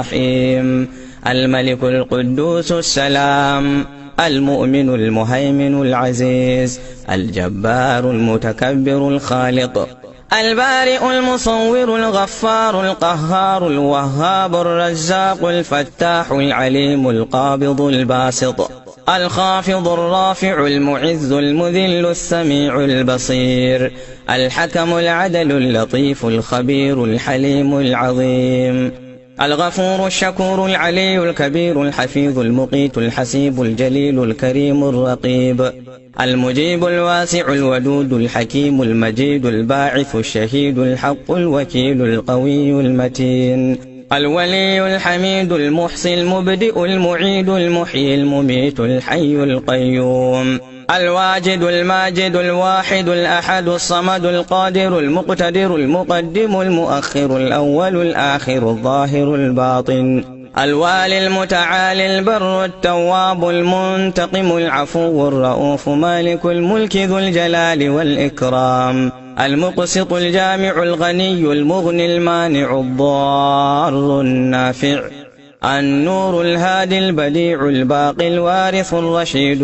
الرحيم الملك القدوس السلام المؤمن المهيمن العزيز الجبار المتكبر الخالق البارئ المصور الغفار القهار الوهاب الرزاق الفتاح العليم القابض الباسط الخافض الرافع المعز المذل السميع البصير الحكم العدل اللطيف الخبير الحليم العظيم الغفور الشكور العلي الكبير الحفيظ المقيت الحسيب الجليل الكريم الرقيب المجيب الواسع الودود الحكيم المجيد الباعث الشهيد الحق الوكيل القوي المتين الولي الحميد المحصي المبدئ المعيد المحيي المميت الحي القيوم الواجد الماجد الواحد الأحد الصمد القادر المقتدر المقدم المؤخر الأول الآخر الظاهر الباطن الوالي المتعالي البر التواب المنتقم العفو الرؤوف مالك الملك ذو الجلال والإكرام المقسط الجامع الغني المغني المانع الضار النافع النور الهادي البديع الباقي الوارث الرشيد